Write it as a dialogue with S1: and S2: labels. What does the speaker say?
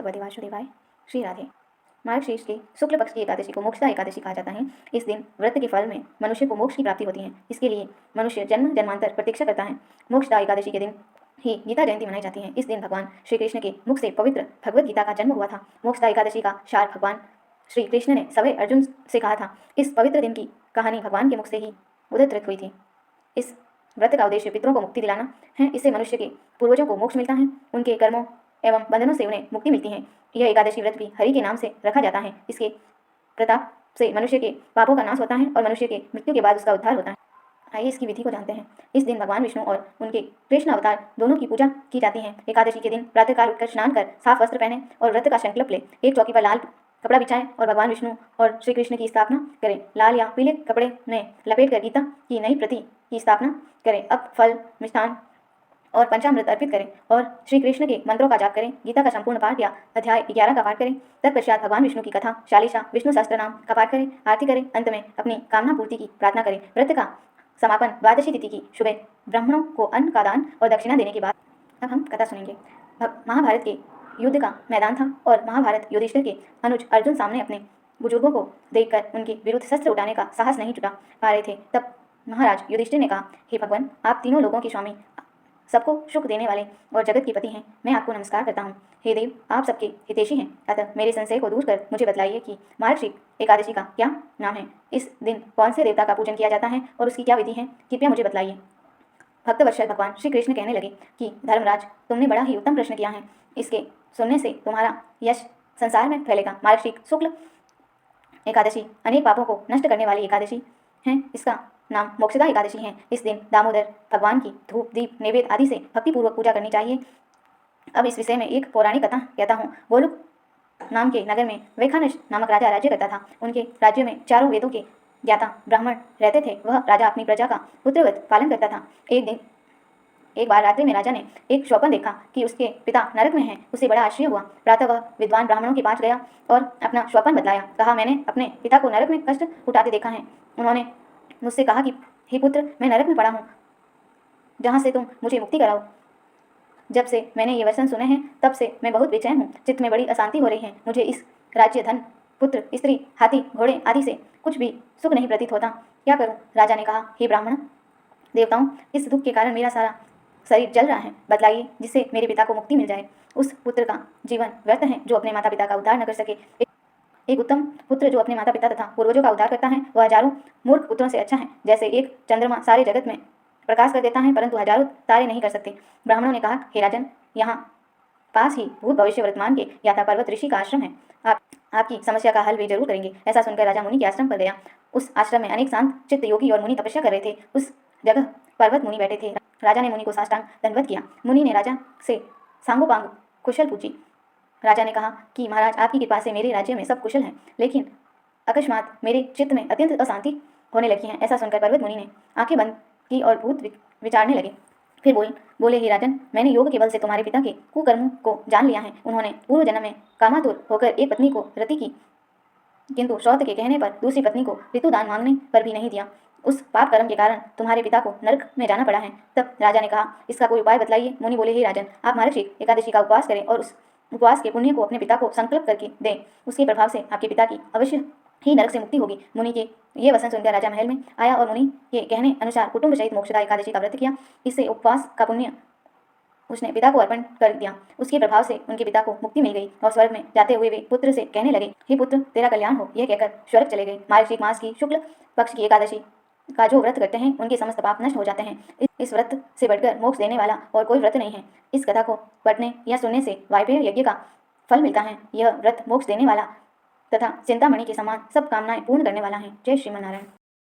S1: भगवते वासुदेवाय। श्री राधे। मार्गशीर्ष की शुक्ल पक्ष की एकादशी को मोक्षदा एकादशी कहा जाता है। इस दिन व्रत के फल में मनुष्य को मोक्ष की प्राप्ति होती है। इसके लिए मनुष्य जन्म जन्मांतर प्रतीक्षा करता है। मोक्षदा एकादशी के दिन ही गीता जयंती मनाई जाती है। इस दिन भगवान श्री कृष्ण के मुख से पवित्र भगवत गीता का जन्म हुआ था। मोक्षदा एकादशी का सार भगवान श्री कृष्ण ने सवै अर्जुन से कहा था। इस पवित्र दिन की कहानी भगवान के मुख से ही उद्धृत हुई थी। इस व्रत का उद्देश्य पितरों को मुक्ति दिलाना है। इससे मनुष्य के पूर्वजों को मोक्ष मिलता है। उनके कर्मों एवं बंधनों से उन्हें मुक्ति मिलती है। यह एकादशी व्रत भी हरि के नाम से रखा जाता है। इसके प्रताप से मनुष्य के पापों का नाश होता है और मनुष्य के मृत्यु के बाद उसका उद्धार होता है। आइए इसकी विधि को जानते हैं। इस दिन भगवान विष्णु और उनके कृष्ण अवतार दोनों की पूजा की जाती है। एकादशी के दिन प्रातःकाल उठकर स्नान कर साफ वस्त्र पहने और व्रत का संकल्प ले। एक चौकी पर लाल कपड़ा बिछाएं और भगवान विष्णु और श्री कृष्ण की स्थापना करें। लाल या पीले कपड़े में लपेटकर गीता की नई प्रति की स्थापना करें। अब फल, मिष्ठान और पंचामृत अर्पित करें और श्री कृष्ण के मंत्रों का जाप करें। गीता का संपूर्ण पाठ या अध्याय 11 का पाठ करें। तत्पश्चात भगवान विष्णु की कथा, चालीसा, विष्णु सहस्त्र नाम का पाठ करें। आरती करें। अंत में अपनी कामना पूर्ति की प्रार्थना करें। व्रत का समापन द्वादशी तिथि की सुबह ब्राह्मणों को अन्न का दान और दक्षिणा देने के बाद। अब हम कथा सुनेंगे। महाभारत के युद्ध का मैदान था और महाभारत युधिष्ठिर के अनुज अर्जुन सामने अपने बुजुर्गों को देखकर उनके विरुद्ध शस्त्र उठाने का साहस नहीं जुटा पा रहे थे। तब महाराज युधिष्ठिर ने कहा, हे भगवान, आप तीनों लोगों के स्वामी, सबको सुख देने वाले और जगत के पति हैं। मैं आपको नमस्कार करता हूँ। हे देव, आप सबके हितैषी हैं। अतः मेरे संशय को दूर कर मुझे बतलाइए कि मार्गशीर्ष एकादशी का क्या नाम है। इस दिन कौन से देवता का पूजन किया जाता है और उसकी क्या विधि है, कृपया मुझे बतलाइए। भक्तवत्सल भगवान श्री कृष्ण कहने लगे कि धर्मराज, तुमने बड़ा ही उत्तम प्रश्न किया है। इसके सुनने से तुम्हारा यश संसार में फैलेगा। मार्गशीर्ष शुक्ल एकादशी अनेक पापों को नष्ट करने वाली एकादशी है। इसका नाम मोक्षदा एकादशी है। इस दिन दामोदर भगवान की धूप, दीप, नैवेद्य आदि से भक्तिपूर्वक पूजा करनी चाहिए। अब इस विषय में एक पौराणिक कथा कहता हूँ। गोलुक नाम के नगर में वैखानस नामक राजा राज्य करता था। उनके राज्य में चारों वेदों के ज्ञाता ब्राह्मण रहते थे। वह राजा अपनी प्रजा का पुत्रवत पालन करता था। एक बार रात्रि में राजा ने एक स्वप्न देखा कि उसके पिता नरक में हैं। उसे बड़ा आश्चर्य हुआ। प्रातः वह विद्वान ब्राह्मणों के पास गया और अपना स्वप्न बतलाया। कहा, मैंने अपने पिता को नरक में कष्ट उठाते देखा है। उन्होंने मुझसे कहा कि हे पुत्र, मैं नरक में पड़ा हूँ, जहाँ से तुम मुझे मुक्ति कराओ। जब से मैंने ये वचन सुने हैं तब से मैं बहुत बेचैन हूँ। चित्त में बड़ी अशांति हो रही है। मुझे इस राज्य, धन, पुत्र, स्त्री, हाथी, घोड़े आदि से कुछ भी सुख नहीं प्रतीत होता। क्या करूँ? राजा ने कहा, हे ब्राह्मण देवताओं, इस दुख के कारण मेरा सारा शरीर जल रहा है। बतलाइए जिससे मेरे पिता को मुक्ति मिल जाए। उस पुत्र का जीवन व्यर्थ है जो अपने माता पिता का उद्धार न कर सके। एक उत्तम पुत्र जो अपने माता पिता तथा पूर्वजों का उद्धार करता है वह हजारों मूर्ख पुत्रों से अच्छा है। जैसे एक चंद्रमा सारे जगत में प्रकाश कर देता है परंतु हजारों तारे नहीं कर सकते। ब्राह्मणों ने कहा, हे राजन, यहाँ पास ही भूत भविष्य वर्तमान के याता पर्वत ऋषि का आश्रम है। आपकी समस्या का हल वे जरूर करेंगे। ऐसा सुनकर राजा मुनि के आश्रम पर गया। उस आश्रम में अनेक शांत चित्त योगी और मुनि तपस्या कर रहे थे। उस जगह पर्वत मुनि बैठे थे। राजा ने मुनि को साष्टांग दंडवत किया। मुनि ने राजा से सांगोपांग कुशल पूछी। राजा ने कहा कि महाराज, आपकी कृपा से मेरे राज्य में सब कुशल है, लेकिन अकस्मात मेरे चित्त में अत्यंत अशांति होने लगी है। ऐसा सुनकर पर्वत मुनि ने आंखें बंद की और भूत विचारने लगे। फिर बोले, हे राजन, मैंने योग के बल से तुम्हारे पिता के कुकर्मों को जान लिया है। उन्होंने पूर्व जन्म में कामातुर होकर एक पत्नी को रति की, किंतु श्रौत के कहने पर दूसरी पत्नी को ऋतुदान मांगने पर भी नहीं दिया। उस पाप कर्म के कारण तुम्हारे पिता को नरक में जाना पड़ा है। तब राजा ने कहा, इसका कोई उपाय बतलाइए। मुनि बोले, हे राजन, आप मार्गशीर्ष एकादशी का उपवास करें और उस उपवास के पुण्य को अपने पिता को संकल्प करके दें। उसके प्रभाव से आपके पिता की अवश्य ही नरक से मुक्ति होगी। मुनि के ये वचन सुनकर राजा महल में आया और मुनि के कहने अनुसार कुटुंब सहित मोक्षदा एकादशी का व्रत किया। इससे उपवास का पुण्य उसने पिता को अर्पण कर दिया। उसके प्रभाव से उनके पिता को मुक्ति मिल गई और स्वर्ग में जाते हुए वे पुत्र से कहने लगे, हे पुत्र, तेरा कल्याण हो। यह कहकर स्वर्ग चले गए। मार्गशीर्ष मास की शुक्ल पक्ष की एकादशी का जो व्रत करते हैं उनके समस्त पाप नष्ट हो जाते हैं। इस व्रत से बढ़कर मोक्ष देने वाला और कोई व्रत नहीं है। इस कथा को पढ़ने या सुनने से वायपेय यज्ञ का फल मिलता है। यह व्रत मोक्ष देने वाला तथा चिंतामणि के समान सब कामनाएं पूर्ण करने वाला है। जय श्रीमन नारायण।